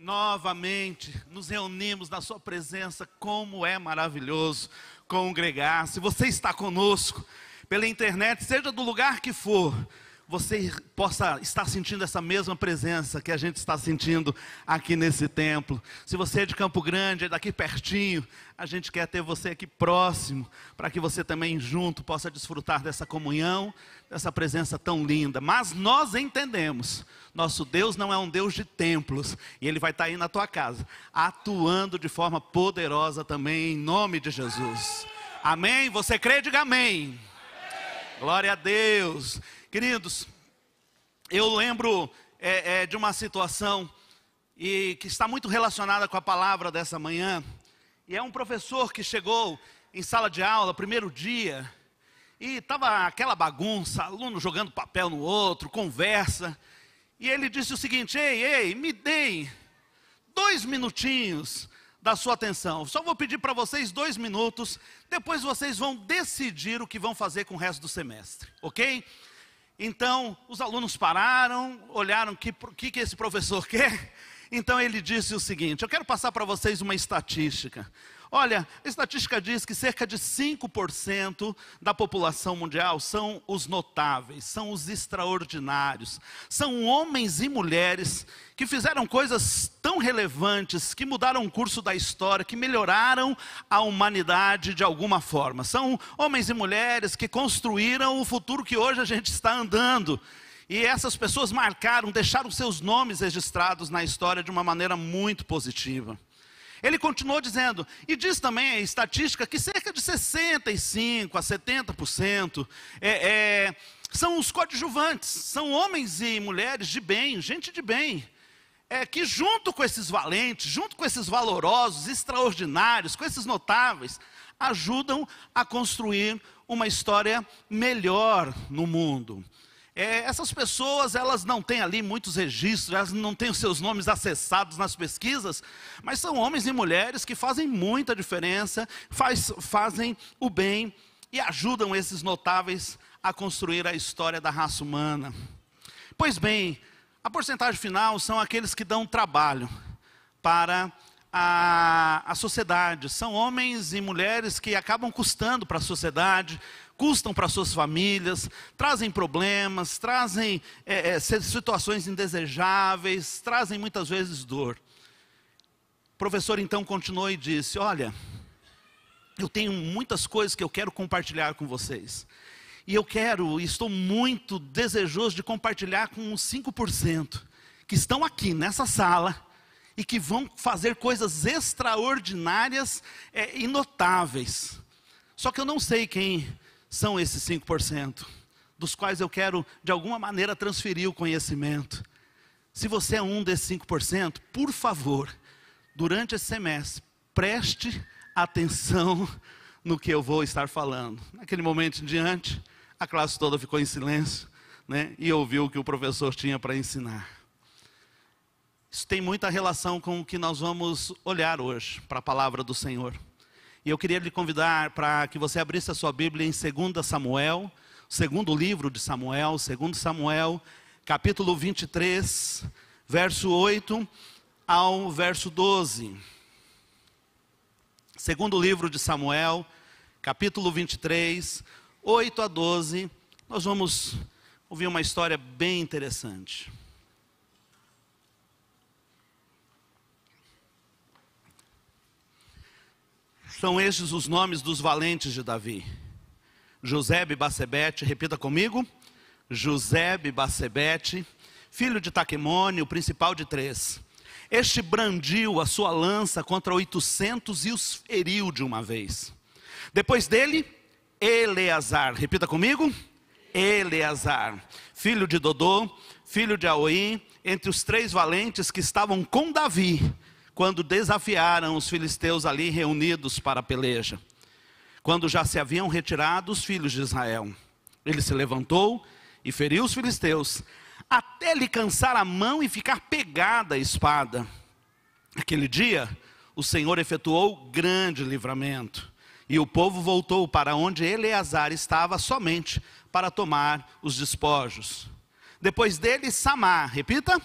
Novamente nos reunimos na sua presença. Como é maravilhoso congregar. Se você está conosco pela internet, seja do lugar que for, você possa estar sentindo essa mesma presença que a gente está sentindo aqui nesse templo. Se você é de Campo Grande, é daqui pertinho, a gente quer ter você aqui próximo, para que você também junto possa desfrutar dessa comunhão, dessa presença tão linda. Mas nós entendemos, nosso Deus não é um Deus de templos, e Ele vai estar aí na tua casa, atuando de forma poderosa também, em nome de Jesus. Amém? Você crê? Diga amém. Glória a Deus. Queridos, eu lembro de uma situação que está muito relacionada com a palavra dessa manhã. E é um professor que chegou em sala de aula, primeiro dia, e estava aquela bagunça, aluno jogando papel no outro, conversa. E ele disse o seguinte: ei, me deem 2 minutinhos da sua atenção. Só vou pedir para vocês 2 minutos, depois vocês vão decidir o que vão fazer com o resto do semestre, ok? Então, os alunos pararam, olharam o que esse professor quer. Então ele disse o seguinte: eu quero passar para vocês uma estatística. Olha, a estatística diz que cerca de 5% da população mundial são os notáveis, são os extraordinários. São homens e mulheres que fizeram coisas tão relevantes, que mudaram o curso da história, que melhoraram a humanidade de alguma forma. São homens e mulheres que construíram o futuro que hoje a gente está andando. E essas pessoas marcaram, deixaram seus nomes registrados na história de uma maneira muito positiva. Ele continuou dizendo, e diz também a estatística que cerca de 65% a 70% são os coadjuvantes, são homens e mulheres de bem, gente de bem, que junto com esses valentes, junto com esses valorosos, extraordinários, com esses notáveis, ajudam a construir uma história melhor no mundo. Essas pessoas, elas não têm ali muitos registros, elas não têm os seus nomes acessados nas pesquisas, mas são homens e mulheres que fazem muita diferença, fazem o bem e ajudam esses notáveis a construir a história da raça humana. Pois bem, a porcentagem final são aqueles que dão trabalho para a sociedade. São homens e mulheres que acabam custando para a sociedade, custam para suas famílias, trazem problemas, trazem situações indesejáveis, trazem muitas vezes dor. O professor então continuou e disse: olha, eu tenho muitas coisas que eu quero compartilhar com vocês. E estou muito desejoso de compartilhar com os 5% que estão aqui nessa sala e que vão fazer coisas extraordinárias e notáveis. Só que eu não sei quem são esses 5%, dos quais eu quero, de alguma maneira, transferir o conhecimento. Se você é um desses 5%, por favor, durante esse semestre, preste atenção no que eu vou estar falando. Naquele momento em diante, a classe toda ficou em silêncio, né, e ouviu o que o professor tinha para ensinar. Isso tem muita relação com o que nós vamos olhar hoje, para a palavra do Senhor. E eu queria lhe convidar para que você abrisse a sua Bíblia em 2 Samuel, segundo livro de Samuel, 2 Samuel, capítulo 23, verso 8 ao verso 12. Segundo livro de Samuel, capítulo 23, 8 a 12, nós vamos ouvir uma história bem interessante. São estes os nomes dos valentes de Davi: Josebe-Basebete, repita comigo, Josebe-Basebete, filho de Taquemone, o principal de 3. Este brandiu a sua lança contra 800 e os feriu de uma vez. Depois dele, Eleazar, repita comigo, Eleazar, filho de Dodô, filho de Aoi, entre os 3 valentes que estavam com Davi, quando desafiaram os filisteus ali reunidos para a peleja. Quando já se haviam retirado os filhos de Israel, ele se levantou e feriu os filisteus, até lhe cansar a mão e ficar pegada a espada. Aquele dia, o Senhor efetuou grande livramento, e o povo voltou para onde Eleazar estava somente para tomar os despojos. Depois dele, Samá, repita,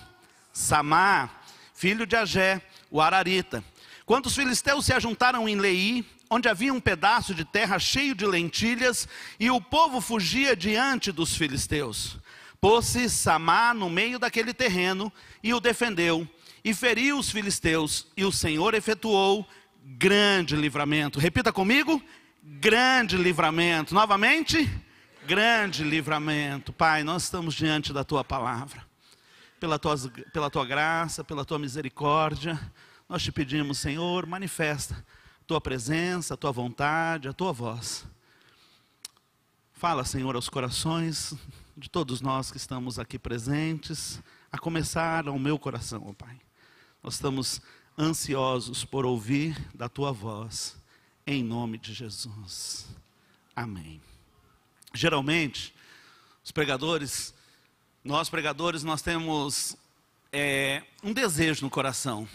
Samá, filho de Agé, o Ararita. Quando os filisteus se ajuntaram em Leí, onde havia um pedaço de terra cheio de lentilhas, e o povo fugia diante dos filisteus, pôs-se Samá no meio daquele terreno, e o defendeu, e feriu os filisteus, e o Senhor efetuou grande livramento. Repita comigo, grande livramento. Novamente, grande livramento. Pai, nós estamos diante da Tua palavra. Pela Tua graça, pela Tua misericórdia, nós te pedimos, Senhor, manifesta a Tua presença, a Tua vontade, a Tua voz. Fala, Senhor, aos corações de todos nós que estamos aqui presentes, a começar ao meu coração, ó Pai. Nós estamos ansiosos por ouvir da Tua voz, em nome de Jesus. Amém. Geralmente, nós pregadores, nós temos um desejo no coração.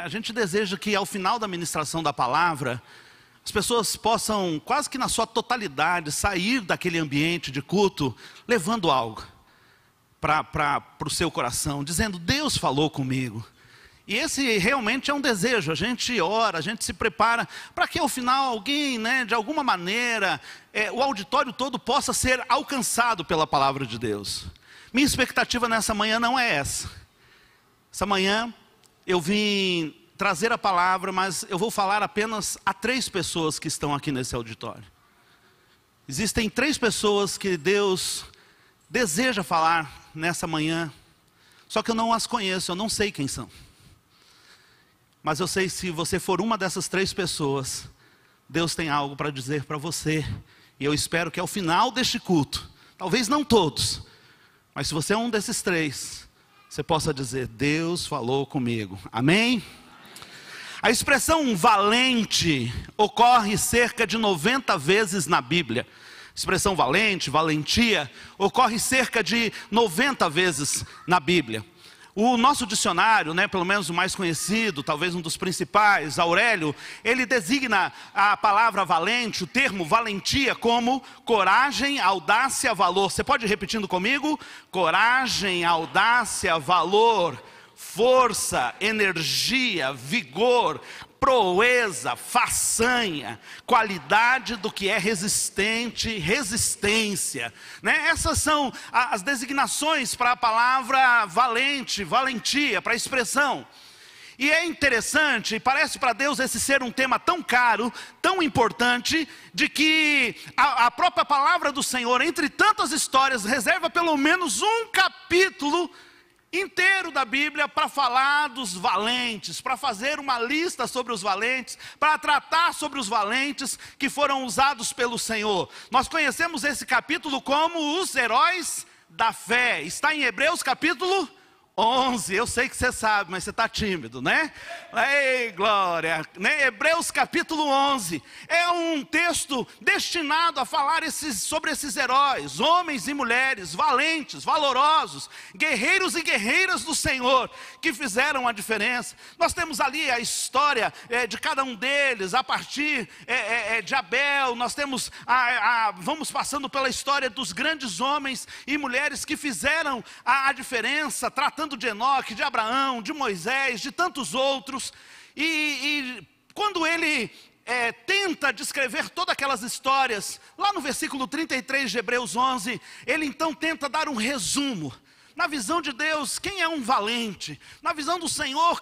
A gente deseja que ao final da ministração da palavra, as pessoas possam, quase que na sua totalidade, sair daquele ambiente de culto, levando algo para o seu coração, dizendo, Deus falou comigo. E esse realmente é um desejo, a gente ora, a gente se prepara, para que ao final alguém, de alguma maneira, o auditório todo possa ser alcançado pela palavra de Deus. Minha expectativa nessa manhã não é essa. Essa manhã eu vim trazer a palavra, mas eu vou falar apenas a 3 pessoas que estão aqui nesse auditório. Existem 3 pessoas que Deus deseja falar nessa manhã, só que eu não as conheço, eu não sei quem são. Mas eu sei, se você for uma dessas 3 pessoas, Deus tem algo para dizer para você. E eu espero que ao final deste culto, talvez não todos, mas se você é um desses 3, você possa dizer, Deus falou comigo. Amém? A expressão valente ocorre cerca de 90 vezes na Bíblia. A expressão valente, valentia, ocorre cerca de 90 vezes na Bíblia. O nosso dicionário, pelo menos o mais conhecido, talvez um dos principais, Aurélio, ele designa a palavra valente, o termo valentia, como coragem, audácia, valor. Você pode ir repetindo comigo? Coragem, audácia, valor, força, energia, vigor, proeza, façanha, qualidade do que é resistente, resistência. Essas são as designações para a palavra valente, valentia, para a expressão. E é interessante, parece para Deus esse ser um tema tão caro, tão importante, de que a própria palavra do Senhor, entre tantas histórias, reserva pelo menos um capítulo inteiro da Bíblia para falar dos valentes, para fazer uma lista sobre os valentes, para tratar sobre os valentes que foram usados pelo Senhor. Nós conhecemos esse capítulo como os heróis da fé. Está em Hebreus capítulo 11, eu sei que você sabe, mas você está tímido, Ei, glória, Hebreus capítulo 11, é um texto destinado a falar sobre esses heróis, homens e mulheres, valentes, valorosos, guerreiros e guerreiras do Senhor, que fizeram a diferença. Nós temos ali a história de cada um deles, a partir de Abel, nós temos, vamos passando pela história dos grandes homens e mulheres que fizeram a diferença, tratando de Enoque, de Abraão, de Moisés, de tantos outros. E quando ele tenta descrever todas aquelas histórias, lá no versículo 33 de Hebreus 11, ele então tenta dar um resumo. Na visão de Deus, quem é um valente? Na visão do Senhor,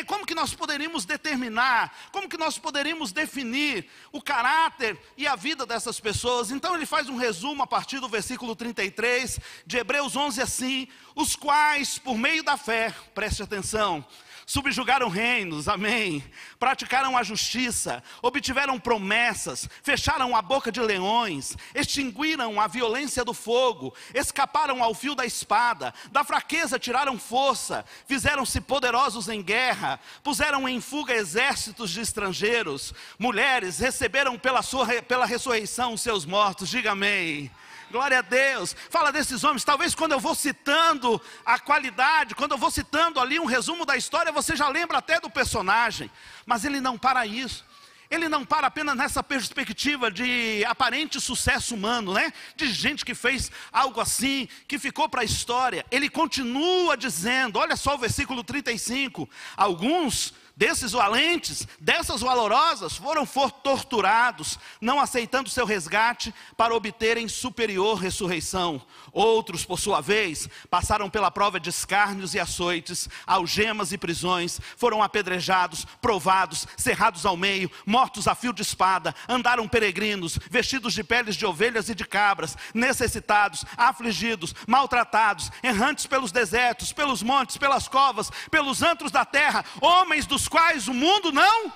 como que nós poderíamos determinar? Como que nós poderíamos definir o caráter e a vida dessas pessoas? Então ele faz um resumo a partir do versículo 33 de Hebreus 11 assim: os quais, por meio da fé, preste atenção, subjugaram reinos, amém, praticaram a justiça, obtiveram promessas, fecharam a boca de leões, extinguiram a violência do fogo, escaparam ao fio da espada, da fraqueza tiraram força, fizeram-se poderosos em guerra, puseram em fuga exércitos de estrangeiros, mulheres receberam pela ressurreição os seus mortos. Diga amém. Glória a Deus. Fala desses homens. Talvez quando eu vou citando a qualidade, quando eu vou citando ali um resumo da história, você já lembra até do personagem. Mas ele não para isso. ele não para apenas nessa perspectiva de aparente sucesso humano, né? De gente que fez algo assim, que ficou para a história. Ele continua dizendo, olha só o versículo 35, alguns desses valentes, dessas valorosas, foram torturados, não aceitando seu resgate para obterem superior ressurreição. Outros, por sua vez, passaram pela prova de escárnios e açoites, algemas e prisões, foram apedrejados, provados, cerrados ao meio, mortos a fio de espada, andaram peregrinos, vestidos de peles de ovelhas e de cabras, necessitados, afligidos, maltratados, errantes pelos desertos, pelos montes, pelas covas, pelos antros da terra, homens dos quais o mundo não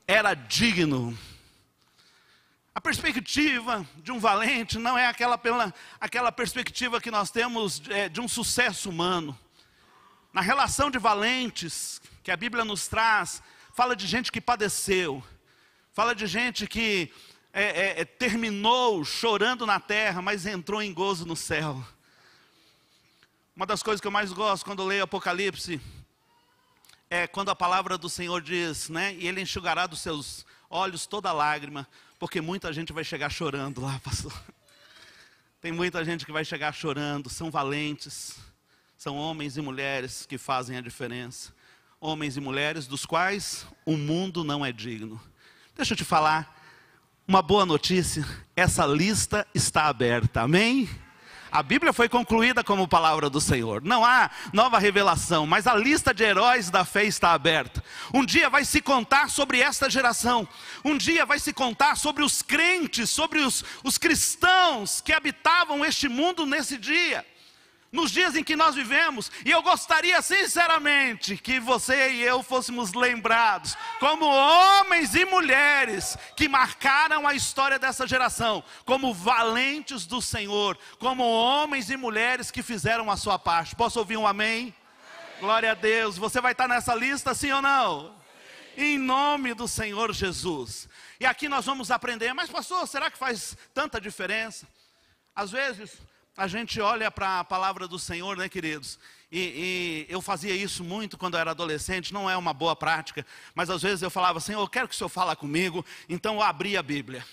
era digno. A perspectiva de um valente não é aquela perspectiva que nós temos de um sucesso humano. Na relação de valentes que a Bíblia nos traz, fala de gente que padeceu, fala de gente que terminou chorando na terra, mas entrou em gozo no céu. Uma das coisas que eu mais gosto quando eu leio Apocalipse é quando a palavra do Senhor diz, né? E Ele enxugará dos seus olhos toda lágrima, porque muita gente vai chegar chorando lá, pastor. Tem muita gente que vai chegar chorando, são valentes, são homens e mulheres que fazem a diferença. Homens e mulheres dos quais o mundo não é digno. Deixa eu te falar, uma boa notícia, essa lista está aberta, amém? A Bíblia foi concluída como palavra do Senhor. Não há nova revelação, mas a lista de heróis da fé está aberta. Um dia vai se contar sobre esta geração. Um dia vai se contar sobre os crentes, sobre os cristãos que habitavam este mundo nesse dia. Nos dias em que nós vivemos, e eu gostaria sinceramente que você e eu fôssemos lembrados como homens e mulheres que marcaram a história dessa geração, como valentes do Senhor, como homens e mulheres que fizeram a sua parte. Posso ouvir um amém? Glória a Deus. Você vai estar nessa lista, sim ou não? Em nome do Senhor Jesus. E aqui nós vamos aprender, mas pastor, será que faz tanta diferença? Às vezes a gente olha para a palavra do Senhor, né, queridos? E eu fazia isso muito quando eu era adolescente, não é uma boa prática, mas às vezes eu falava, Senhor, eu quero que o Senhor fale comigo, então eu abria a Bíblia,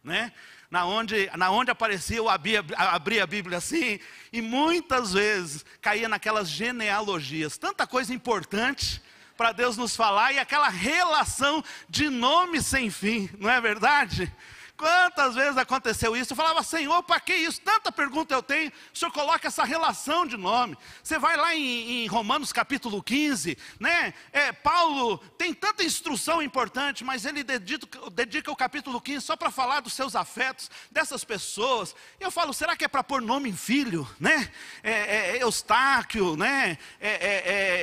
né? Na onde aparecia, eu abria a Bíblia assim, e muitas vezes caía naquelas genealogias, tanta coisa importante para Deus nos falar, e aquela relação de nome sem fim, não é verdade? Quantas vezes aconteceu isso? Eu falava, Senhor, para que isso? Tanta pergunta eu tenho. O Senhor coloca essa relação de nome. Você vai lá em Romanos capítulo 15, né? Paulo tem tanta instrução importante, mas ele dedica o capítulo 15 só para falar dos seus afetos, dessas pessoas. E eu falo, será que é para pôr nome em filho, né? Eustáquio, né?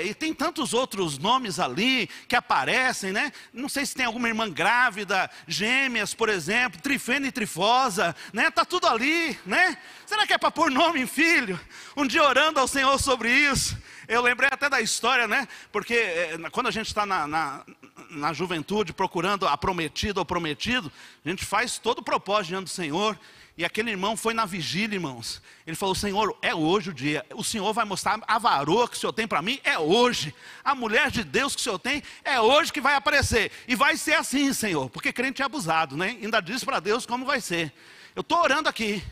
E tem tantos outros nomes ali que aparecem, né? Não sei se tem alguma irmã grávida, gêmeas, por exemplo, trifena e trifosa, né? Está tudo ali, né? Será que é para pôr nome em filho? Um dia orando ao Senhor sobre isso, eu lembrei até da história, né? Porque quando a gente está na juventude procurando a prometida ou prometido, a gente faz todo o propósito diante do Senhor. E aquele irmão foi na vigília, irmãos. Ele falou, Senhor, é hoje o dia. O Senhor vai mostrar a varoa que o Senhor tem para mim, é hoje. A mulher de Deus que o Senhor tem, é hoje que vai aparecer. E vai ser assim, Senhor. Porque crente é abusado, né? Ainda diz para Deus como vai ser. Eu estou orando aqui.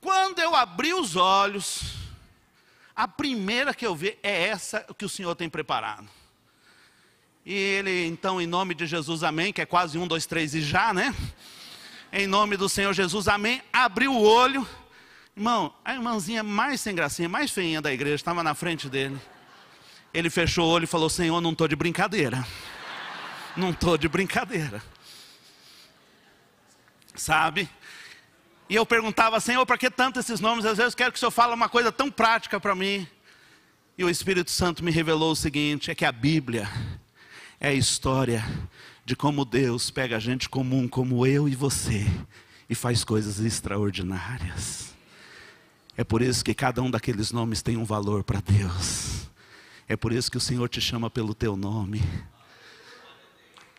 Quando eu abri os olhos, a primeira que eu vi é essa que o Senhor tem preparado. E ele, então, em nome de Jesus, amém. Que é quase 1, 2, 3 e já, né? Em nome do Senhor Jesus, amém. Abriu o olho. Irmão, a irmãzinha mais sem gracinha, mais feinha da igreja, estava na frente dele. Ele fechou o olho e falou, Senhor, não estou de brincadeira. Não estou de brincadeira. Sabe? E eu perguntava, Senhor, para que tanto esses nomes? Às vezes eu quero que o Senhor fale uma coisa tão prática para mim. E o Espírito Santo me revelou o seguinte, é que a Bíblia é a história de como Deus pega gente comum como eu e você e faz coisas extraordinárias. É por isso que cada um daqueles nomes tem um valor para Deus. É por isso que o Senhor te chama pelo teu nome.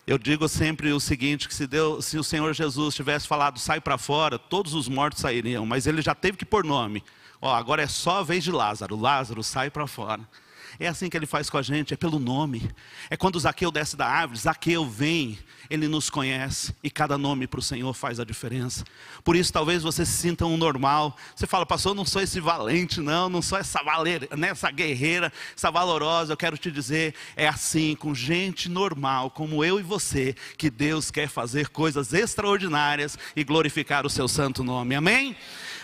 Eu digo sempre o seguinte, que se o Senhor Jesus tivesse falado, sai para fora, todos os mortos sairiam, mas Ele já teve que pôr nome. Ó, agora é só a vez de Lázaro. Lázaro, sai para fora. É assim que Ele faz com a gente, é pelo nome. É quando Zaqueu desce da árvore, Zaqueu vem, Ele nos conhece, e cada nome para o Senhor faz a diferença. Por isso talvez você se sinta um normal. Você fala, pastor, eu não sou esse valente não sou essa essa guerreira, essa valorosa. Eu quero te dizer, é assim, com gente normal, como eu e você, que Deus quer fazer coisas extraordinárias e glorificar o seu santo nome, amém?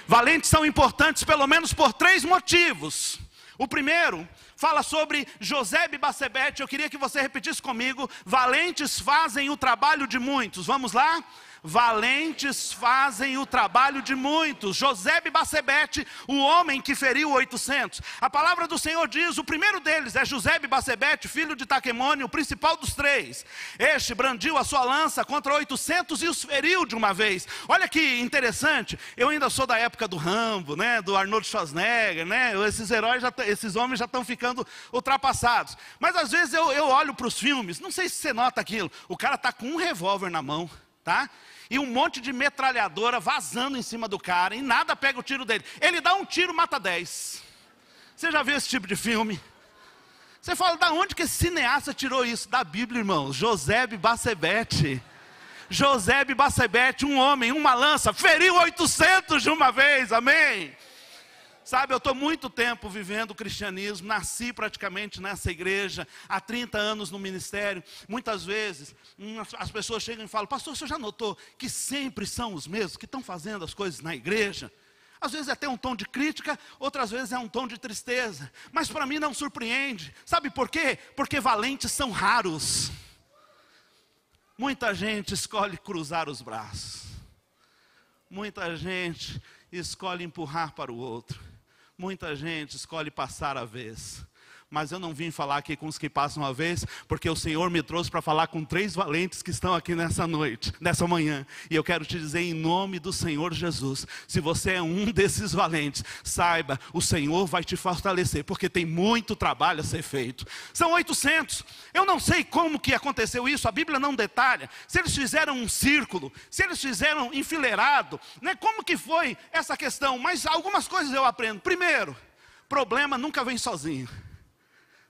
Valentes são importantes pelo menos por 3 motivos. O primeiro fala sobre Josebe e Basebete. Eu queria que você repetisse comigo: valentes fazem o trabalho de muitos. Vamos lá? Valentes fazem o trabalho de muitos. Josebe e Basebete, o homem que feriu 800. A palavra do Senhor diz, o primeiro deles é Josebe e Basebete, filho de Taquemone, o principal dos 3. Este brandiu a sua lança contra 800 e os feriu de uma vez. Olha que interessante, eu ainda sou da época do Rambo, né, do Arnold Schwarzenegger, né, esses heróis, esses homens já estão ficando ultrapassados. Mas às vezes eu olho para os filmes, não sei se você nota aquilo, o cara está com um revólver na mão, tá? E um monte de metralhadora vazando em cima do cara, e nada pega o tiro dele. Ele dá um tiro, mata 10. Você já viu esse tipo de filme? Você fala, da onde que esse cineasta tirou isso? Da Bíblia, irmãos. Josebe e Basebete. Josebe e Basebete, um homem, uma lança, feriu 800 de uma vez, amém? Sabe, eu estou muito tempo vivendo o cristianismo, nasci praticamente nessa igreja, há 30 anos no ministério. Muitas vezes as pessoas chegam e falam, pastor, você já notou que sempre são os mesmos que estão fazendo as coisas na igreja? Às vezes é até um tom de crítica, outras vezes é um tom de tristeza. Mas para mim não surpreende. Sabe por quê? Porque valentes são raros. Muita gente escolhe cruzar os braços. Muita gente escolhe empurrar para o outro. Muita gente escolhe passar a vez. Mas eu não vim falar aqui com os que passam a vez, porque o Senhor me trouxe para falar com 3 valentes que estão aqui nessa noite, nessa manhã. E eu quero te dizer em nome do Senhor Jesus, se você é um desses valentes, saiba, o Senhor vai te fortalecer, porque tem muito trabalho a ser feito. São 800, eu não sei como que aconteceu isso, a Bíblia não detalha, se eles fizeram um círculo, se eles fizeram enfileirado, né? Como que foi essa questão, mas algumas coisas eu aprendo. Primeiro, problema nunca vem sozinho.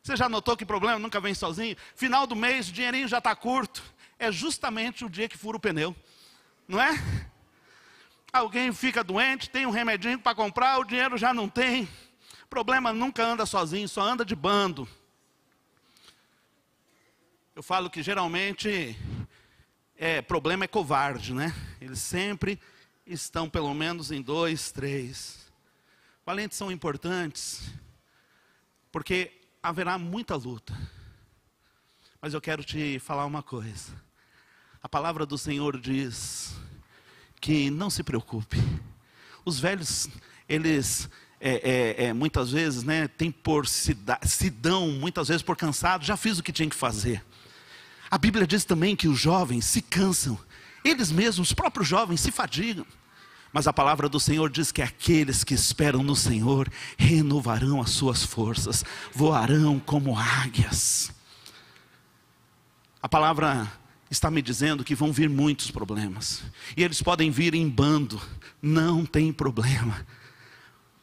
Você já notou que problema nunca vem sozinho? Final do mês, o dinheirinho já está curto. É justamente o dia que fura o pneu, não é? Alguém fica doente, tem um remedinho para comprar, o dinheiro já não tem. Problema nunca anda sozinho, só anda de bando. Eu falo que geralmente problema é covarde, né? Eles sempre estão pelo menos em 2, 3. Valentes são importantes, porque haverá muita luta. Mas eu quero te falar uma coisa. A palavra do Senhor diz que não se preocupe. Os velhos, eles muitas vezes, né, se dão muitas vezes por cansados. Já fiz o que tinha que fazer. A Bíblia diz também que os jovens se cansam. Eles mesmos, os próprios jovens, se fadigam. Mas a palavra do Senhor diz que aqueles que esperam no Senhor renovarão as suas forças, voarão como águias. A palavra está me dizendo que vão vir muitos problemas. E eles podem vir em bando, não tem problema.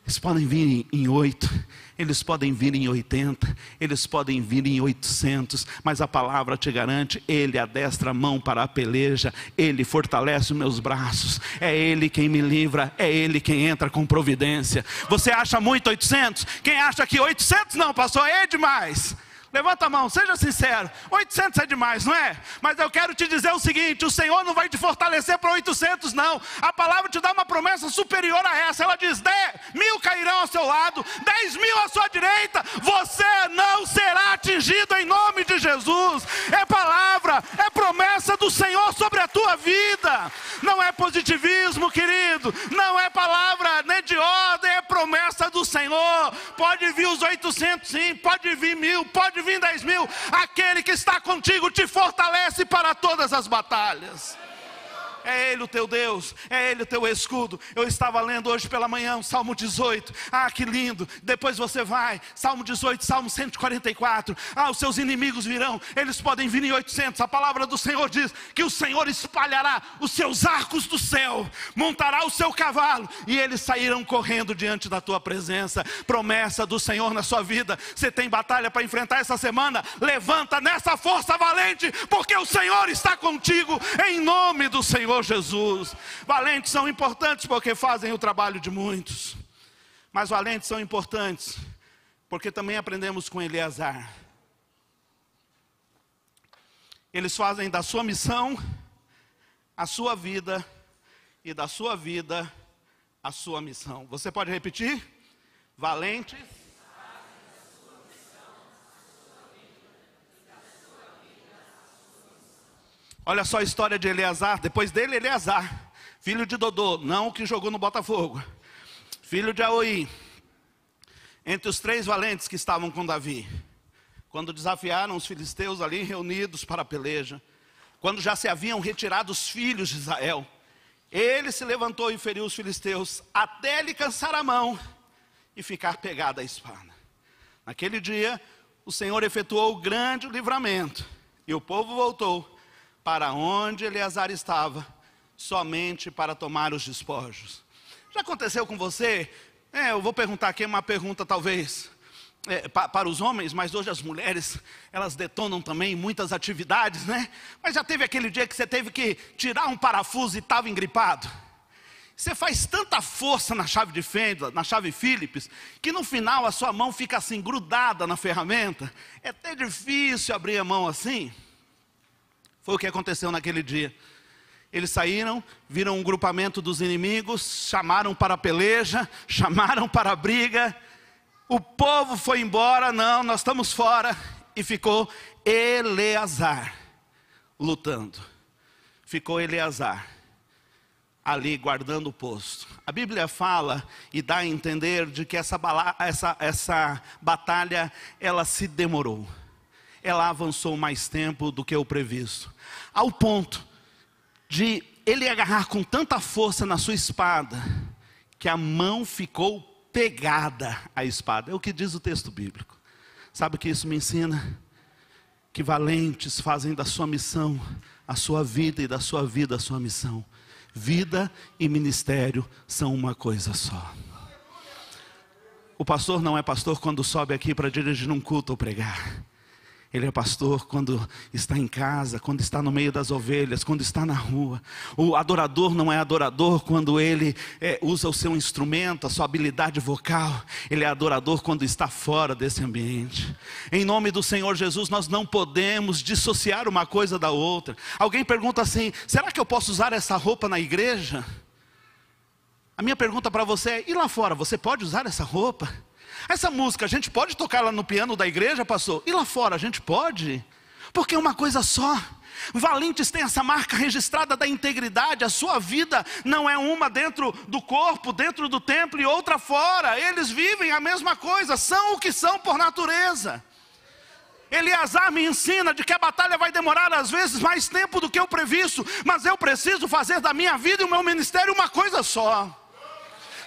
Eles podem vir em 8, eles podem vir em 80, eles podem vir em 800, mas a palavra te garante, Ele adestra a mão para a peleja, Ele fortalece os meus braços, é Ele quem me livra, é Ele quem entra com providência. Você acha muito 800? Quem acha que 800 não, pastor, é demais? Levanta a mão, seja sincero, 800 é demais, não é? Mas eu quero te dizer o seguinte, o Senhor não vai te fortalecer para 800 não. A palavra te dá uma promessa superior a essa. Ela diz, 10.000 cairão ao seu lado, 10.000 à sua direita. Você não será atingido em nome de Jesus. É palavra, é promessa do Senhor sobre a tua vida. Não é positivismo, querido. Não é palavra nem de ordem, é promessa do Senhor. Pode vir os 800 sim, pode vir 1.000, pode vir 10.000, aquele que está contigo te fortalece para todas as batalhas. É Ele o teu Deus, é Ele o teu escudo. Eu estava lendo hoje pela manhã o Salmo 18. Ah, que lindo. Depois você vai, Salmo 18, Salmo 144. Ah, os seus inimigos virão, eles podem vir em 800. A palavra do Senhor diz que o Senhor espalhará os seus arcos do céu, montará o seu cavalo, e eles sairão correndo diante da tua presença. Promessa do Senhor na sua vida. Você tem batalha para enfrentar essa semana? Levanta nessa força valente, porque o Senhor está contigo, em nome do Senhor Jesus. Valentes são importantes porque fazem o trabalho de muitos, mas valentes são importantes porque também aprendemos com Eleazar. Eles fazem da sua missão a sua vida, e da sua vida a sua missão. Você pode repetir? Valentes. Olha só a história de Eleazar. Depois dele, Eleazar, filho de Dodô, não o que jogou no Botafogo, filho de Aoi. Entre os 3 valentes que estavam com Davi, quando desafiaram os filisteus ali reunidos para a peleja, quando já se haviam retirado os filhos de Israel, ele se levantou e feriu os filisteus até lhe cansar a mão e ficar pegada à espada. Naquele dia, o Senhor efetuou grande livramento, e o povo voltou para onde Eleazar estava, somente para tomar os despojos. Já aconteceu com você? Eu vou perguntar aqui uma pergunta talvez para os homens, mas hoje as mulheres, elas detonam também muitas atividades, né? Mas já teve aquele dia que você teve que tirar um parafuso e estava engripado? Você faz tanta força na chave de fenda, na chave Phillips, que no final a sua mão fica assim grudada na ferramenta. É até difícil abrir a mão assim. Foi o que aconteceu naquele dia. Eles saíram, viram um grupamento dos inimigos, chamaram para a peleja, chamaram para a briga. O povo foi embora, não, nós estamos fora. E ficou Eleazar lutando. Ficou Eleazar ali guardando o posto. A Bíblia fala e dá a entender de que essa batalha, ela se demorou. Ela avançou mais tempo do que o previsto, ao ponto de ele agarrar com tanta força na sua espada, que a mão ficou pegada à espada. É o que diz o texto bíblico. Sabe o que isso me ensina? Que valentes fazem da sua missão a sua vida, e da sua vida a sua missão. Vida e ministério são uma coisa só. O pastor não é pastor quando sobe aqui para dirigir um culto ou pregar. Ele é pastor quando está em casa, quando está no meio das ovelhas, quando está na rua. O adorador não é adorador quando ele usa o seu instrumento, a sua habilidade vocal. Ele é adorador quando está fora desse ambiente. Em nome do Senhor Jesus, nós não podemos dissociar uma coisa da outra. Alguém pergunta assim: será que eu posso usar essa roupa na igreja? A minha pergunta para você é: e lá fora, você pode usar essa roupa? Essa música, a gente pode tocar lá no piano da igreja, pastor? E lá fora, a gente pode? Porque é uma coisa só. Valentes têm essa marca registrada da integridade. A sua vida não é uma dentro do corpo, dentro do templo, e outra fora. Eles vivem a mesma coisa, são o que são por natureza. Eleazar me ensina de que a batalha vai demorar às vezes mais tempo do que o previsto, mas eu preciso fazer da minha vida e o meu ministério uma coisa só.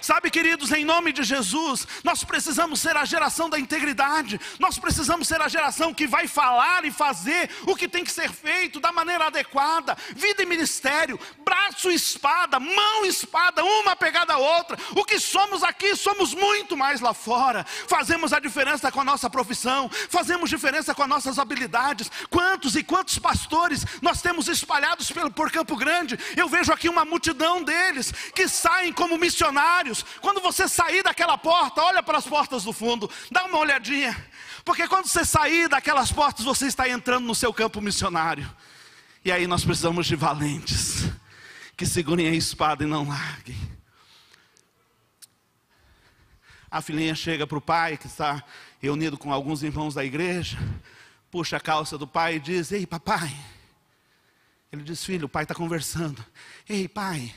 Sabe, queridos, em nome de Jesus, nós precisamos ser a geração da integridade. Nós precisamos ser a geração que vai falar e fazer o que tem que ser feito da maneira adequada. Vida e ministério, braço e espada, mão e espada, uma pegada a outra. O que somos aqui, somos muito mais lá fora. Fazemos a diferença com a nossa profissão, fazemos diferença com as nossas habilidades. Quantos e quantos pastores nós temos espalhados por Campo Grande? Eu vejo aqui uma multidão deles que saem como missionários. Quando você sair daquela porta, olha para as portas do fundo, dá uma olhadinha, porque quando você sair daquelas portas, você está entrando no seu campo missionário. E aí nós precisamos de valentes, que segurem a espada e não larguem. A filhinha chega para o pai, que está reunido com alguns irmãos da igreja, puxa a calça do pai e diz: ei, papai. Ele diz: filho, o pai está conversando. Ei, pai.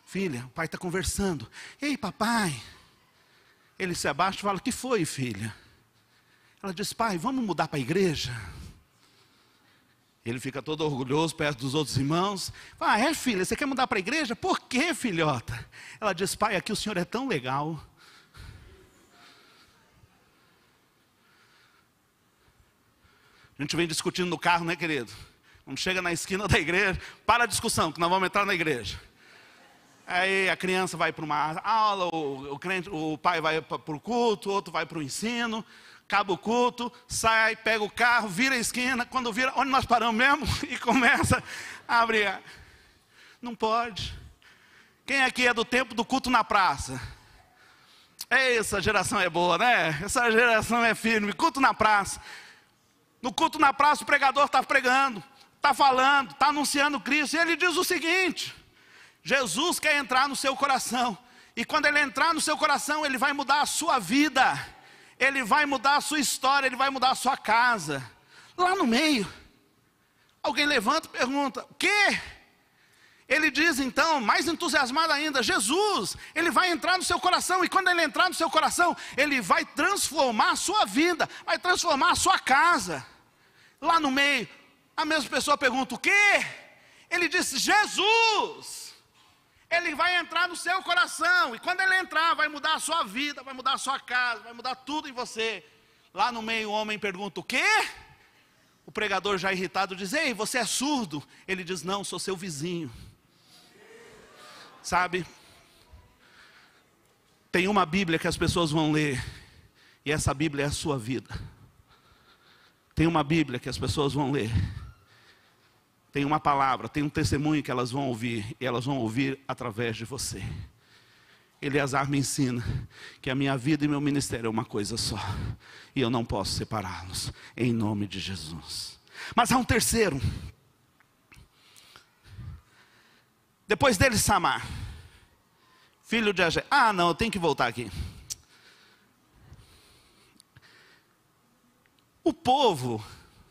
Filha, o pai está conversando. Ei, papai. Ele se abaixa e fala: o que foi, filha? Ela diz: pai, vamos mudar para a igreja? Ele fica todo orgulhoso perto dos outros irmãos. Fala, é filha, você quer mudar para a igreja? Por quê, filhota? Ela diz, pai, aqui o senhor é tão legal. A gente vem discutindo no carro, né, querido? Quando chega na esquina da igreja, para a discussão, que nós vamos entrar na igreja. Aí a criança vai para uma aula, o pai vai para o culto, o outro vai para o ensino. Acaba o culto, sai, pega o carro, vira a esquina. Quando vira, onde nós paramos mesmo? E começa a brigar. Não pode. Quem aqui é do tempo do culto na praça? Essa geração é boa, né? Essa geração é firme. Culto na praça. No culto na praça o pregador está pregando, está falando, está anunciando Cristo. E ele diz o seguinte: Jesus quer entrar no seu coração. E quando ele entrar no seu coração, ele vai mudar a sua vida. Ele vai mudar a sua história, ele vai mudar a sua casa. Lá no meio, alguém levanta e pergunta, o quê? Ele diz então, mais entusiasmado ainda, Jesus, ele vai entrar no seu coração. E quando ele entrar no seu coração, ele vai transformar a sua vida, vai transformar a sua casa. Lá no meio, a mesma pessoa pergunta, o quê? Ele disse, Jesus, ele vai entrar no seu coração. E quando ele entrar, vai mudar a sua vida, vai mudar a sua casa, vai mudar tudo em você. Lá no meio o homem pergunta, o quê? O pregador já irritado diz, ei, você é surdo? Ele diz, não, sou seu vizinho. Sabe? Tem uma Bíblia que as pessoas vão ler, e essa Bíblia é a sua vida. Tem uma Bíblia que as pessoas vão ler. Tem uma palavra, tem um testemunho que elas vão ouvir, e elas vão ouvir através de você. Eleazar me ensina que a minha vida e meu ministério é uma coisa só, e eu não posso separá-los, em nome de Jesus. Mas há um terceiro. Depois dele, Samar, filho de Agé. Ah, não, eu tenho que voltar aqui. O povo,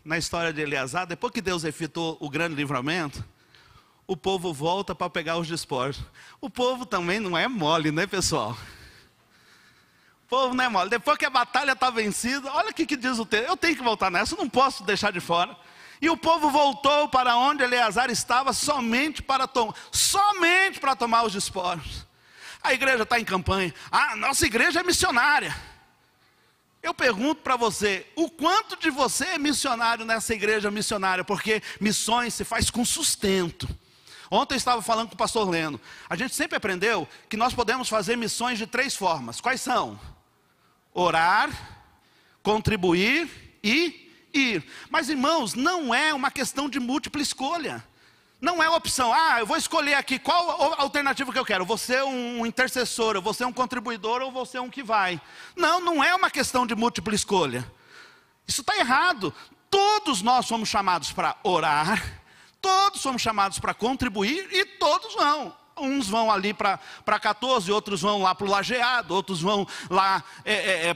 na história de Eleazar, depois que Deus efetuou o grande livramento, o povo volta para pegar os despojos. O povo também não é mole, né, pessoal? O povo não é mole. Depois que a batalha está vencida, olha o que diz o texto. Eu tenho que voltar nessa, eu não posso deixar de fora. E o povo voltou para onde Eleazar estava somente para tomar os despojos. A igreja está em campanha. Ah, nossa igreja é missionária. Eu pergunto para você, o quanto de você é missionário nessa igreja missionária? Porque missões se faz com sustento. Ontem eu estava falando com o pastor Leno. A gente sempre aprendeu que nós podemos fazer missões de 3 formas. Quais são? Orar, contribuir e ir. Mas irmãos, não é uma questão de múltipla escolha. Não é opção, eu vou escolher aqui qual a alternativa que eu quero. Vou ser um intercessor, eu vou ser um contribuidor ou vou ser um que vai. Não, não é uma questão de múltipla escolha. Isso está errado. Todos nós somos chamados para orar, todos somos chamados para contribuir e todos vão. Uns vão ali para 14, outros vão lá para o Lajeado, outros vão lá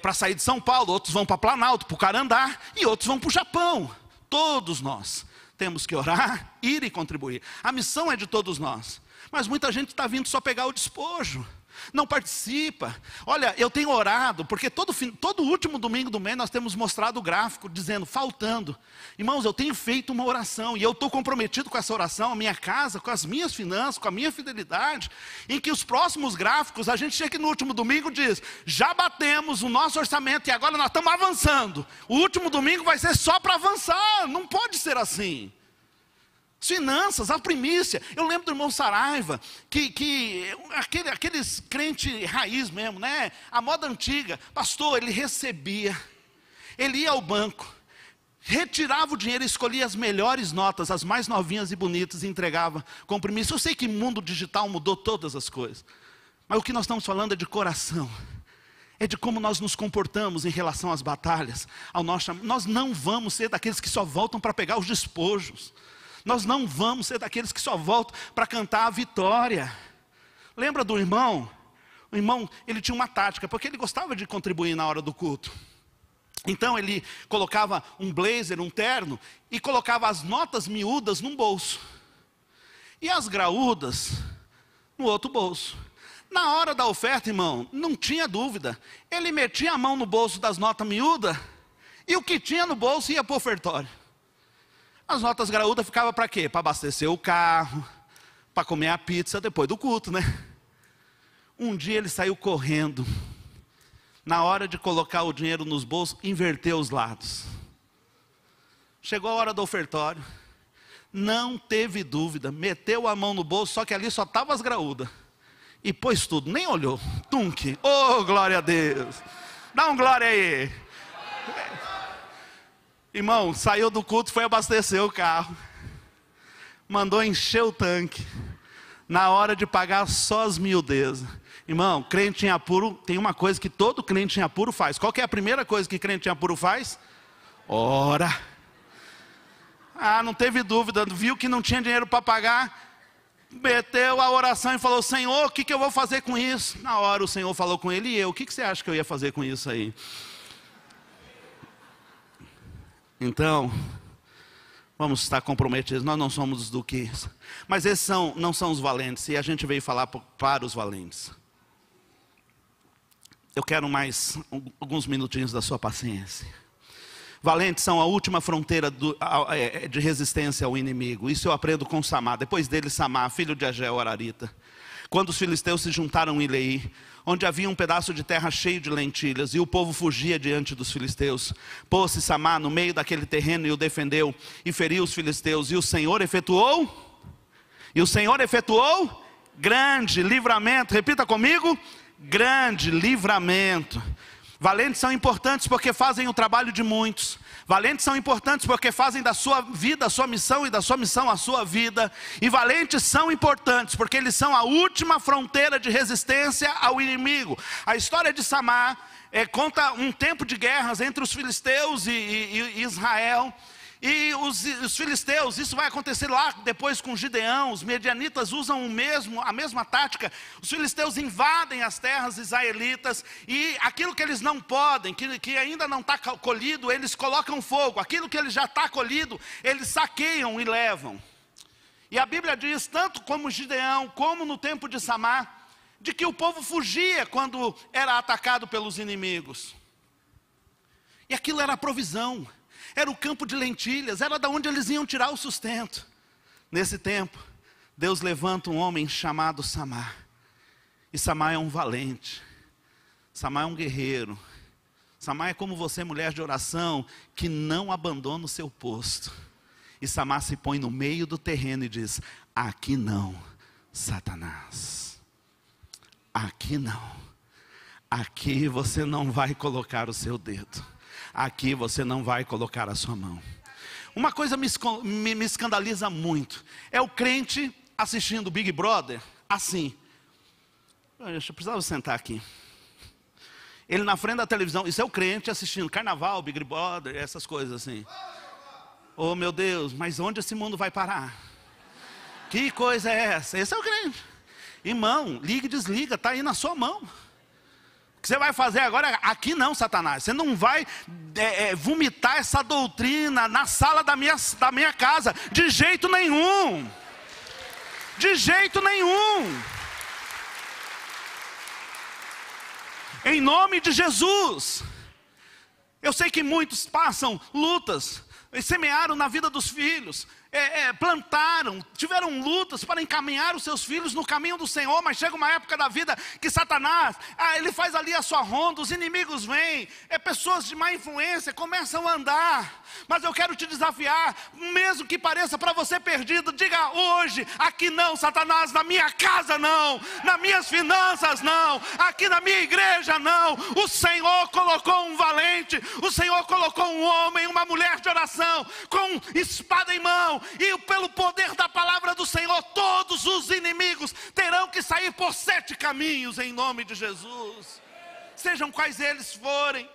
para sair de São Paulo, outros vão para Planalto, para o Carandá e outros vão para o Japão. Todos nós temos que orar, ir e contribuir. A missão é de todos nós. Mas muita gente está vindo só pegar o despojo. Não participa. Olha, eu tenho orado, porque todo último domingo do mês nós temos mostrado o gráfico, dizendo, faltando. Irmãos, eu tenho feito uma oração, e eu estou comprometido com essa oração, a minha casa, com as minhas finanças, com a minha fidelidade, em que os próximos gráficos, a gente chega no último domingo e diz, já batemos o nosso orçamento, e agora nós estamos avançando. O último domingo vai ser só para avançar, não pode ser assim. Finanças, a primícia. Eu lembro do irmão Saraiva, aqueles crente raiz mesmo, né? A moda antiga, pastor, ele recebia, ele ia ao banco, retirava o dinheiro, escolhia as melhores notas, as mais novinhas e bonitas, e entregava com primícia. Eu sei que o mundo digital mudou todas as coisas, mas o que nós estamos falando é de coração. É de como nós nos comportamos em relação às batalhas. Nós não vamos ser daqueles que só voltam para pegar os despojos. Nós não vamos ser daqueles que só voltam para cantar a vitória. Lembra do irmão? O irmão, ele tinha uma tática, porque ele gostava de contribuir na hora do culto. Então ele colocava um blazer, um terno, e colocava as notas miúdas num bolso. E as graúdas no outro bolso. Na hora da oferta, irmão, não tinha dúvida. Ele metia a mão no bolso das notas miúdas, e o que tinha no bolso ia para o ofertório. As notas graúdas ficavam para quê? Para abastecer o carro, para comer a pizza depois do culto, né? Um dia ele saiu correndo. Na hora de colocar o dinheiro nos bolsos, inverteu os lados. Chegou a hora do ofertório. Não teve dúvida, meteu a mão no bolso, só que ali só estavam as graúdas. E pôs tudo, nem olhou. Tunque. Oh, glória a Deus. Dá um glória aí. Irmão, saiu do culto, foi abastecer o carro. Mandou encher o tanque. Na hora de pagar só as miudezas. Irmão, crente em apuro, tem uma coisa que todo crente em apuro faz. Qual que é a primeira coisa que crente em apuro faz? Ora. Ah, não teve dúvida, viu que não tinha dinheiro para pagar, meteu a oração e falou: Senhor, o que eu vou fazer com isso? Na hora o Senhor falou com ele: e eu, o que você acha que eu ia fazer com isso aí? Então, vamos estar comprometidos, nós não somos do que isso. Mas esses não são os valentes, e a gente veio falar para os valentes. Eu quero mais alguns minutinhos da sua paciência. Valentes são a última fronteira de resistência ao inimigo. Isso eu aprendo com Samá. Depois dele, Samá, filho de Ageu, Ararita. Quando os filisteus se juntaram em Leí, onde havia um pedaço de terra cheio de lentilhas, e o povo fugia diante dos filisteus, pôs-se Samá no meio daquele terreno e o defendeu, e feriu os filisteus. E o Senhor efetuou grande livramento. Repita comigo: grande livramento. Valentes são importantes porque fazem o trabalho de muitos. Valentes são importantes porque fazem da sua vida a sua missão e da sua missão a sua vida. E valentes são importantes porque eles são a última fronteira de resistência ao inimigo. A história de Samá conta um tempo de guerras entre os filisteus e Israel. E os filisteus, isso vai acontecer lá depois com Gideão. Os medianitas usam a mesma tática. Os filisteus invadem as terras israelitas, e aquilo que eles não podem, que ainda não está colhido, eles colocam fogo. Aquilo que ele já está colhido, eles saqueiam e levam. E a Bíblia diz, tanto como Gideão, como no tempo de Samá, de que o povo fugia quando era atacado pelos inimigos. E aquilo era a provisão. Era o campo de lentilhas, era da onde eles iam tirar o sustento. Nesse tempo, Deus levanta um homem chamado Samá. E Samá é um valente. Samá é um guerreiro. Samá é como você, mulher de oração, que não abandona o seu posto. E Samá se põe no meio do terreno e diz: aqui não, Satanás. Aqui não. Aqui você não vai colocar o seu dedo. Aqui você não vai colocar a sua mão. Uma coisa me escandaliza muito. É o crente assistindo Big Brother assim. Eu precisava sentar aqui. Ele na frente da televisão. Isso é o crente assistindo Carnaval, Big Brother, essas coisas assim. Oh meu Deus, mas onde esse mundo vai parar? Que coisa é essa? Esse é o crente. Irmão, liga e desliga, está aí na sua mão. O que você vai fazer agora? Aqui não, Satanás. Você não vai vomitar essa doutrina na sala da minha casa. De jeito nenhum. De jeito nenhum. Em nome de Jesus. Eu sei que muitos passam lutas, semearam na vida dos filhos, plantaram, tiveram lutas para encaminhar os seus filhos no caminho do Senhor, mas chega uma época da vida que Satanás, ele faz ali a sua ronda, os inimigos vêm, pessoas de má influência começam a andar. Mas eu quero te desafiar, mesmo que pareça para você perdido, diga hoje: aqui não, Satanás, na minha casa não, nas minhas finanças não, aqui na minha igreja não. O Senhor colocou um valente, o Senhor colocou um homem, uma mulher de oração, com espada em mão, e pelo poder da palavra do Senhor, todos os inimigos terão que sair por 7 caminhos, em nome de Jesus, sejam quais eles forem.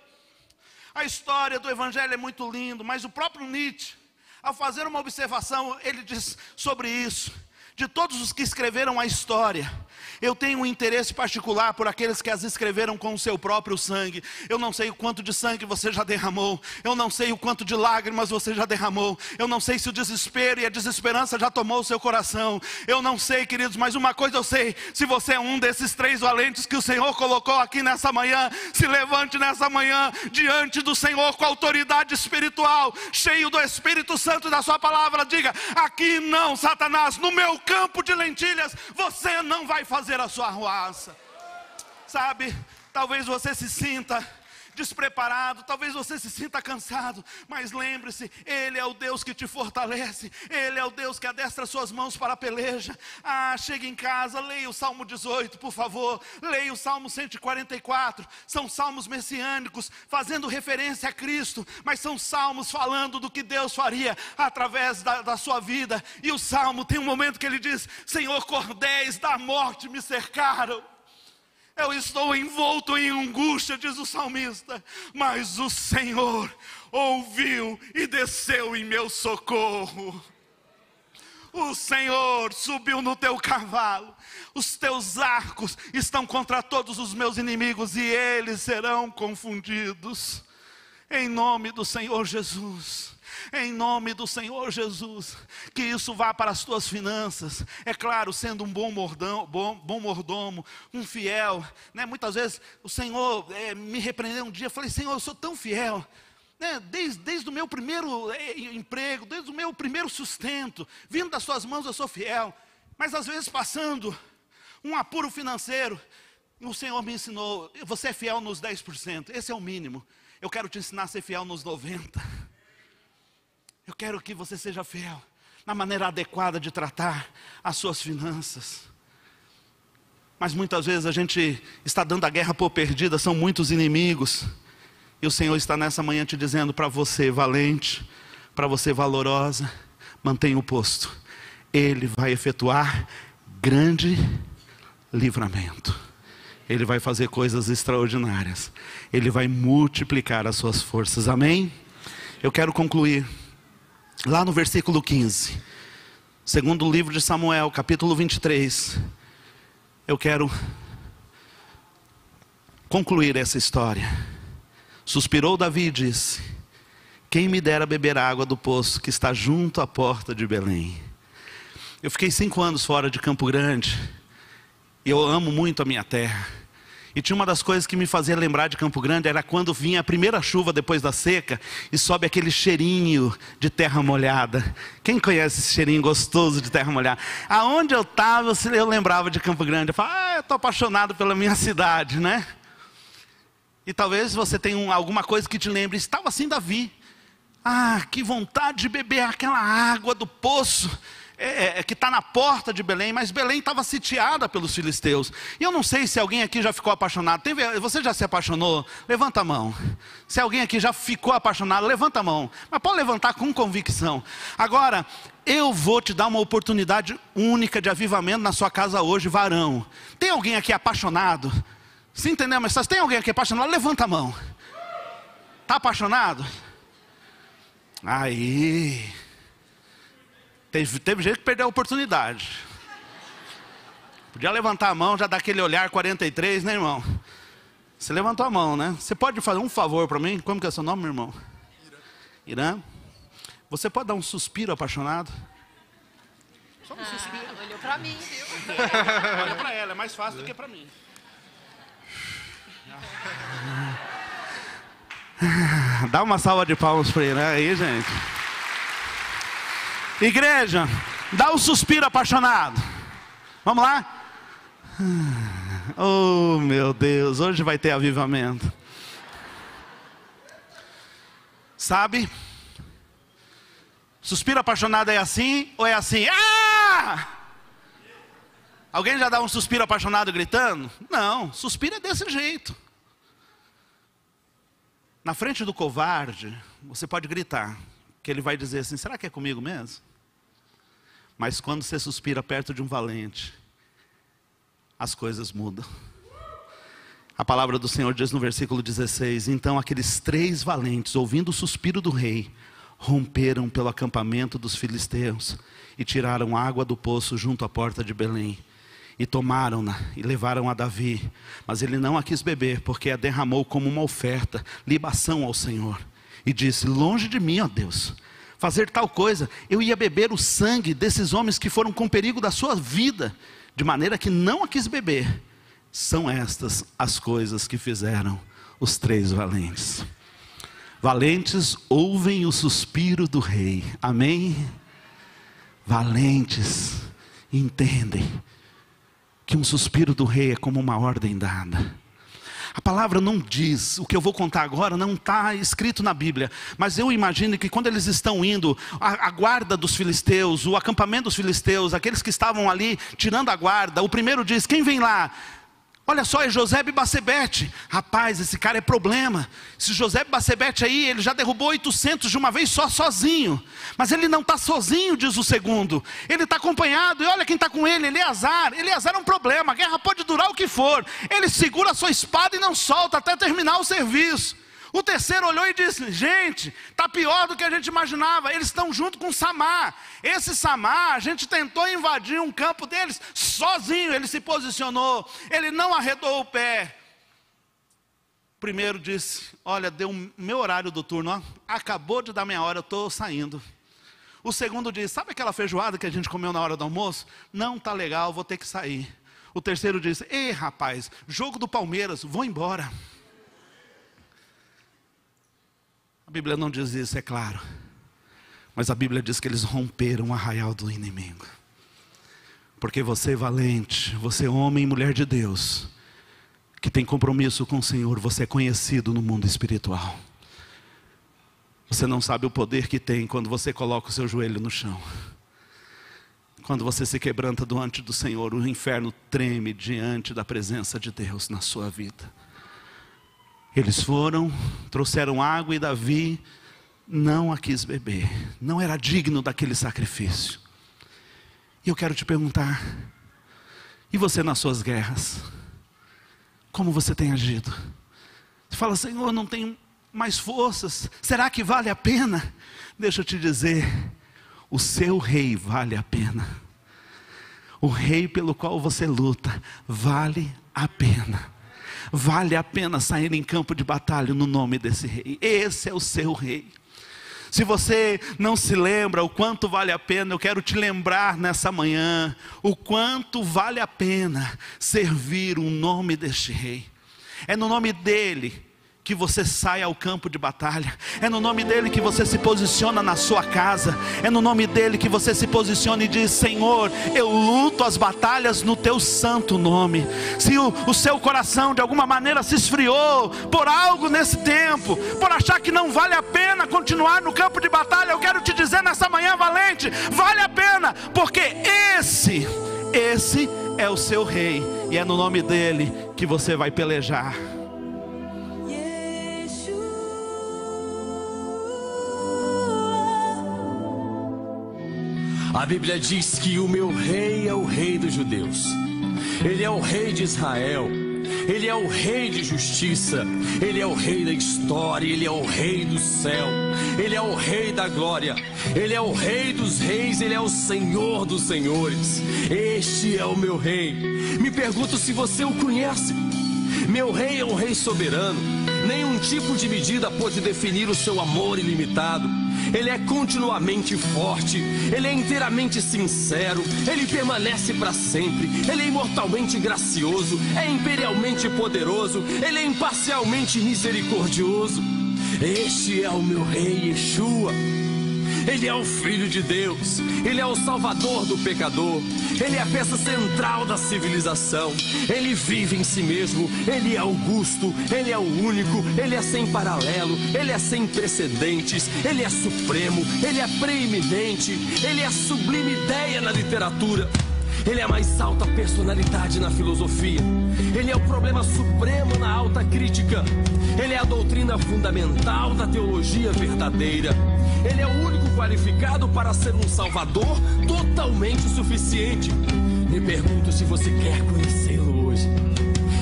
A história do Evangelho é muito lindo, mas o próprio Nietzsche, ao fazer uma observação, ele diz sobre isso: De todos os que escreveram a história, eu tenho um interesse particular por aqueles que as escreveram com o seu próprio sangue. Eu não sei o quanto de sangue você já derramou. Eu não sei o quanto de lágrimas você já derramou. Eu não sei se o desespero e a desesperança já tomou o seu coração. Eu não sei, queridos, mas uma coisa eu sei: se você é um desses 3 valentes que o Senhor colocou aqui nessa manhã, se levante nessa manhã diante do Senhor com autoridade espiritual, cheio do Espírito Santo e da sua palavra. Diga: aqui não, Satanás, no meu campo de lentilhas você não vai fazer a sua arruaça. Sabe, talvez você se sinta despreparado, talvez você se sinta cansado, mas lembre-se, Ele é o Deus que te fortalece, Ele é o Deus que adestra suas mãos para a peleja. Chegue em casa, leia o Salmo 18, por favor, leia o Salmo 144, são salmos messiânicos, fazendo referência a Cristo, mas são salmos falando do que Deus faria através da sua vida. E o Salmo tem um momento que ele diz: Senhor, cordéis da morte me cercaram, eu estou envolto em angústia, diz o salmista, mas o Senhor ouviu e desceu em meu socorro. O Senhor subiu no teu cavalo, os teus arcos estão contra todos os meus inimigos, e eles serão confundidos. Em nome do Senhor Jesus. Em nome do Senhor Jesus, que isso vá para as tuas finanças. É claro, sendo um bom mordomo, um fiel, né? Muitas vezes o Senhor me repreendeu um dia. Eu falei: Senhor, eu sou tão fiel, né? Desde o meu primeiro emprego, desde o meu primeiro sustento, vindo das suas mãos eu sou fiel. Mas às vezes passando um apuro financeiro, o Senhor me ensinou: você é fiel nos 10%, esse é o mínimo. Eu quero te ensinar a ser fiel nos 90%. Eu quero que você seja fiel na maneira adequada de tratar as suas finanças. Mas muitas vezes a gente está dando a guerra por perdida, são muitos inimigos. E o Senhor está nessa manhã te dizendo: para você valente, para você valorosa, mantenha o posto. Ele vai efetuar grande livramento. Ele vai fazer coisas extraordinárias. Ele vai multiplicar as suas forças. Amém? Eu quero concluir lá no versículo 15, segundo o livro de Samuel, capítulo 23. Eu quero concluir essa história. Suspirou Davi e disse: quem me dera beber água do poço que está junto à porta de Belém. Eu fiquei 5 anos fora de Campo Grande, e eu amo muito a minha terra. E tinha uma das coisas que me fazia lembrar de Campo Grande, era quando vinha a primeira chuva depois da seca, e sobe aquele cheirinho de terra molhada. Quem conhece esse cheirinho gostoso de terra molhada? Aonde eu estava, eu lembrava de Campo Grande. Eu falava: eu estou apaixonado pela minha cidade, né? E talvez você tenha alguma coisa que te lembre. Estava assim Davi: que vontade de beber aquela água do poço que está na porta de Belém. Mas Belém estava sitiada pelos filisteus. E eu não sei se alguém aqui já ficou apaixonado. Você já se apaixonou? Levanta a mão. Se alguém aqui já ficou apaixonado, levanta a mão. Mas pode levantar com convicção. Agora, eu vou te dar uma oportunidade única de avivamento na sua casa hoje, varão. Tem alguém aqui apaixonado? Se entendeu? Mas tem alguém aqui apaixonado? Levanta a mão. Está apaixonado? Aí... Teve gente que perdeu a oportunidade. Podia levantar a mão, já dar aquele olhar 43, né, irmão? Você levantou a mão, né? Você pode fazer um favor para mim? Como que é seu nome, meu irmão? Irã. Você pode dar um suspiro apaixonado? Só um suspiro. Olhou para mim, viu? Olha para ela, é mais fácil do que para mim. Dá uma salva de palmas para ele, né? Aí, gente. Igreja, dá um suspiro apaixonado. Vamos lá? Oh, meu Deus, hoje vai ter avivamento. Sabe? Suspiro apaixonado é assim ou é assim? Alguém já dá um suspiro apaixonado gritando? Não, suspiro é desse jeito. Na frente do covarde, você pode gritar, que ele vai dizer assim: será que é comigo mesmo? Mas quando você suspira perto de um valente, as coisas mudam. A palavra do Senhor diz no versículo 16: então aqueles 3 valentes, ouvindo o suspiro do rei, romperam pelo acampamento dos filisteus e tiraram água do poço junto à porta de Belém. E tomaram-na e levaram a Davi. Mas ele não a quis beber, porque a derramou como uma oferta, libação ao Senhor. E disse: longe de mim, ó Deus, fazer tal coisa. Eu ia beber o sangue desses homens que foram com perigo da sua vida, de maneira que não a quis beber. São estas as coisas que fizeram os 3 valentes. Valentes ouvem o suspiro do rei. Amém? Valentes entendem que um suspiro do rei é como uma ordem dada. A palavra não diz, o que eu vou contar agora não está escrito na Bíblia, mas eu imagino que quando eles estão indo, a guarda dos filisteus, o acampamento dos filisteus, aqueles que estavam ali tirando a guarda, o primeiro diz: quem vem lá? Olha só, é Josebe Bassebete. Rapaz, esse cara é problema. Esse Josebe Bassebete aí, ele já derrubou 800 de uma vez só, sozinho. Mas ele não está sozinho, diz o segundo. Ele está acompanhado, e olha quem está com ele, Eleazar. Eleazar é um problema, a guerra pode durar o que for. Ele segura a sua espada e não solta até terminar o serviço. O terceiro olhou e disse: gente, está pior do que a gente imaginava. Eles estão junto com Samar. Esse Samar, a gente tentou invadir um campo deles sozinho. Ele se posicionou, ele não arredou o pé. O primeiro disse: olha, deu o meu horário do turno, ó, acabou de dar minha hora, eu estou saindo. O segundo disse: sabe aquela feijoada que a gente comeu na hora do almoço? Não está legal, vou ter que sair. O terceiro disse: ei rapaz, jogo do Palmeiras, vou embora. A Bíblia não diz isso, é claro. Mas a Bíblia diz que eles romperam o arraial do inimigo. Porque você, valente, você, homem e mulher de Deus, que tem compromisso com o Senhor, você é conhecido no mundo espiritual. Você não sabe o poder que tem quando você coloca o seu joelho no chão. Quando você se quebranta diante do Senhor, o inferno treme diante da presença de Deus na sua vida. Eles foram, trouxeram água e Davi não a quis beber. Não era digno daquele sacrifício. E eu quero te perguntar, e você nas suas guerras? Como você tem agido? Você fala: Senhor, não tenho mais forças. Será que vale a pena? Deixa eu te dizer, o seu rei vale a pena. O rei pelo qual você luta vale a pena. Vale a pena sair em campo de batalha no nome desse rei. Esse é o seu rei. Se você não se lembra o quanto vale a pena, eu quero te lembrar nessa manhã o quanto vale a pena servir o nome deste rei. É no nome dele que você sai ao campo de batalha. É no nome dele que você se posiciona na sua casa. É no nome dele que você se posiciona e diz: Senhor, eu luto as batalhas no teu santo nome. Se o seu coração de alguma maneira se esfriou por algo nesse tempo, por achar que não vale a pena continuar no campo de batalha, eu quero te dizer nessa manhã, valente, vale a pena, porque esse é o seu rei, e é no nome dele que você vai pelejar. A Bíblia diz que o meu rei é o rei dos judeus. Ele é o rei de Israel. Ele é o rei de justiça. Ele é o rei da história. Ele é o rei do céu. Ele é o rei da glória. Ele é o rei dos reis. Ele é o Senhor dos senhores. Este é o meu rei. Me pergunto se você o conhece. Meu rei é um rei soberano. Nenhum tipo de medida pode definir o seu amor ilimitado. Ele é continuamente forte, ele é inteiramente sincero, ele permanece para sempre, ele é imortalmente gracioso, é imperialmente poderoso, ele é imparcialmente misericordioso. Este é o meu rei Yeshua. Ele é o Filho de Deus, ele é o Salvador do pecador, ele é a peça central da civilização, ele vive em si mesmo, ele é augusto, ele é o único, ele é sem paralelo, ele é sem precedentes, ele é supremo, ele é preeminente, ele é a sublime ideia na literatura. Ele é a mais alta personalidade na filosofia. Ele é o problema supremo na alta crítica. Ele é a doutrina fundamental da teologia verdadeira. Ele é o único qualificado para ser um salvador totalmente suficiente. Me pergunto se você quer conhecê-lo hoje.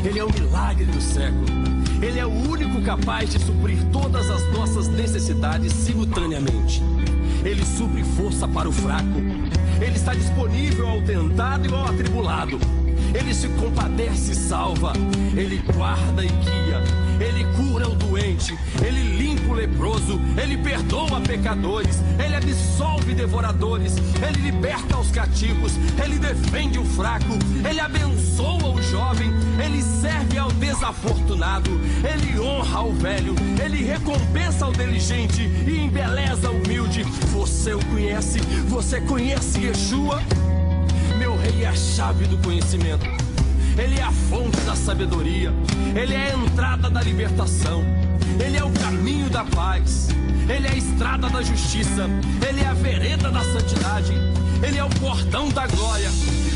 Ele é o milagre do século. Ele é o único capaz de suprir todas as nossas necessidades simultaneamente. Ele supre força para o fraco. Ele está disponível ao tentado e ao atribulado. Ele se compadece e salva. Ele guarda e guia. Ele cura o doente. Ele limpa o leproso. Ele perdoa pecadores. Ele absolve devoradores. Ele liberta os cativos. Ele defende o fraco. Ele abençoa o jovem. Ele serve ao desafortunado. Ele honra o velho. Ele recompensa o diligente e embeleza o humilde. Você o conhece? Você conhece Yeshua? Meu rei é a chave do conhecimento. Ele é a fonte da sabedoria. Ele é a entrada da libertação. Ele é o caminho da paz. Ele é a estrada da justiça. Ele é a vereda da santidade. Ele é o portão da glória.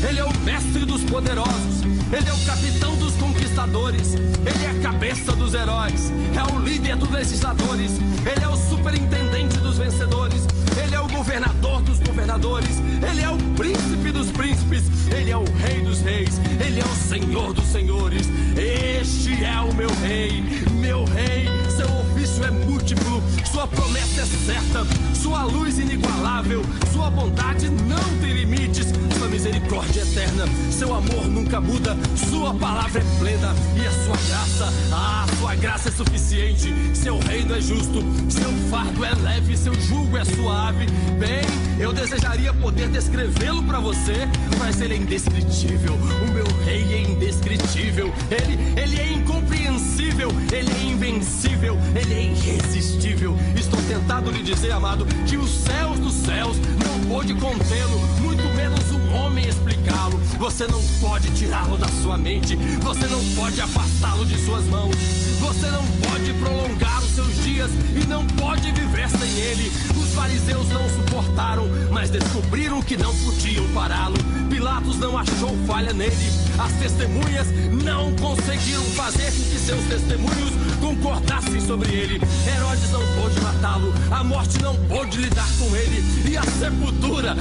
Ele é o mestre dos poderosos. Ele é o capitão dos conquistadores. Ele é a cabeça dos heróis. É o líder dos legisladores. Ele é o superintendente dos vencedores. Ele é o governador dos governadores. Ele é o príncipe dos príncipes. Ele é o rei dos reis. Ele é o senhor dos senhores. Este é o meu rei. Meu rei, seu ofício é múltiplo. Sua promessa é certa. Sua luz inigualável. Sua bondade não tem limites. Sua misericórdia é eterna. Seu amor nunca muda. Sua palavra é plena. E a sua graça, sua graça é suficiente. Seu reino é justo. Seu fardo é leve. Seu jugo é suave. Bem, eu desejaria poder descrevê-lo para você, mas ele é indescritível. O meu rei é indescritível. Ele é incompreensível. Ele é invencível. Ele é irresistível. Estou tentado lhe dizer, amado, que os céus dos céus não pôde contê-lo, muito menos um homem explicá-lo. Você não pode tirá-lo da sua mente. Você não pode afastá-lo de suas mãos. Você não pode prolongar os seus dias e não pode viver sem ele. Os fariseus não suportaram, mas descobriram que não podiam pará-lo. Pilatos não achou falha nele. As testemunhas não conseguiram fazer com que seus testemunhos concordassem sobre ele. Herodes não pôde matá-lo. A morte não pôde lidar com ele. E a sepultura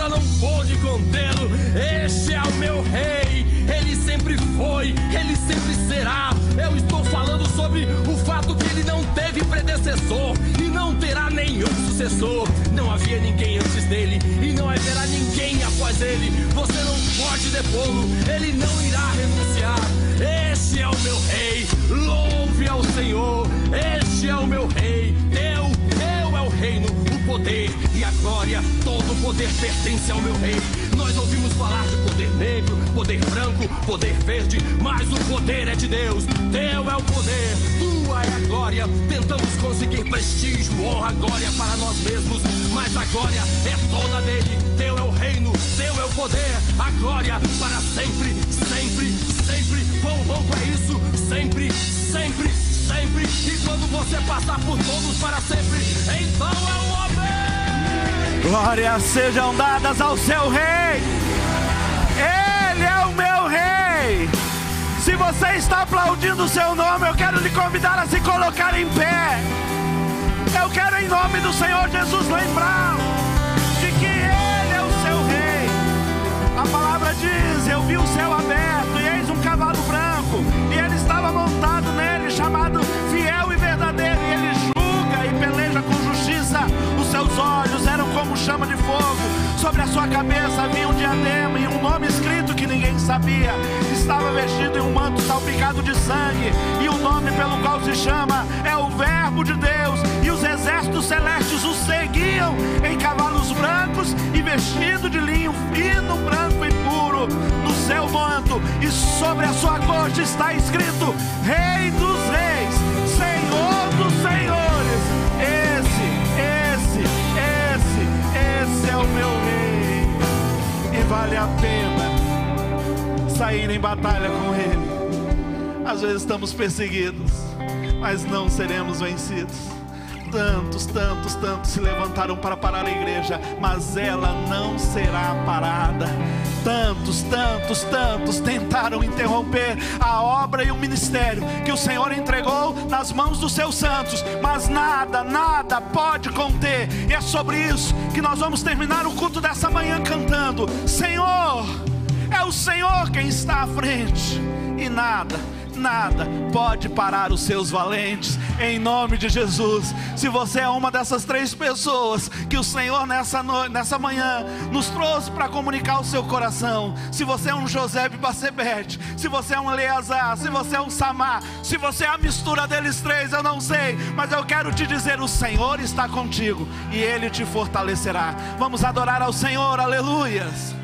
não pôde contê-lo. Este é o meu rei. Ele sempre foi, ele sempre será. Eu estou falando sobre o fato que ele não teve predecessor e não terá nenhum sucessor. Não havia ninguém antes dele e não haverá ninguém após ele. Você não pode depô-lo, ele não irá renunciar. Este é o meu rei, louve ao Senhor. Este é o meu rei, teu é o reino, o poder e a glória. Todo o poder pertence ao meu rei. Nós ouvimos falar de poder negro, poder branco, poder verde, mas o poder é de Deus. Teu é o poder, tua é a glória. Tentamos conseguir prestígio, honra, glória para nós mesmos, mas a glória é toda dele. Teu é o reino, teu é o poder, a glória para sempre, sempre, sempre. Quão louco é isso? Sempre, sempre, sempre. E quando você passar por todos para sempre, então é o homem. Glórias sejam dadas ao seu rei. Ele é o meu rei. Se você está aplaudindo o seu nome, eu quero lhe convidar a se colocar em pé. Eu quero, em nome do Senhor Jesus, lembrar de que Ele é o seu rei. A palavra diz: eu vi o céu aberto e eis um cavalo branco, e ele estava montado nele, chamado Fiel e Verdadeiro, e ele julga e peleja com justiça. Os seus olhos eram como chama de fogo, sobre a sua cabeça havia um diadema e um nome escrito que ninguém sabia. Estava vestido em um manto salpicado de sangue, e o nome pelo qual se chama é o Verbo de Deus. E os exércitos celestes o seguiam em cavalos brancos e vestido de linho fino, branco e puro. No seu manto e sobre a sua coxa está escrito: Rei dos Reis, Senhor dos Senhores. Esse é o meu rei. E vale a pena sair em batalha com ele. Às vezes estamos perseguidos, mas não seremos vencidos. Tantos se levantaram para parar a igreja, mas ela não será parada. Tantos tentaram interromper a obra e o ministério que o Senhor entregou nas mãos dos seus santos, mas nada pode conter. E é sobre isso que nós vamos terminar o culto dessa manhã cantando: Senhor, é o Senhor quem está à frente, e nada nada pode parar os seus valentes, em nome de Jesus. Se você é uma dessas 3 pessoas que o Senhor nessa manhã nos trouxe para comunicar o seu coração, se você é um José Bacebete, se você é um Eleazar, se você é um Samar, se você é a mistura deles 3, eu não sei, mas eu quero te dizer, o Senhor está contigo e Ele te fortalecerá. Vamos adorar ao Senhor, aleluias.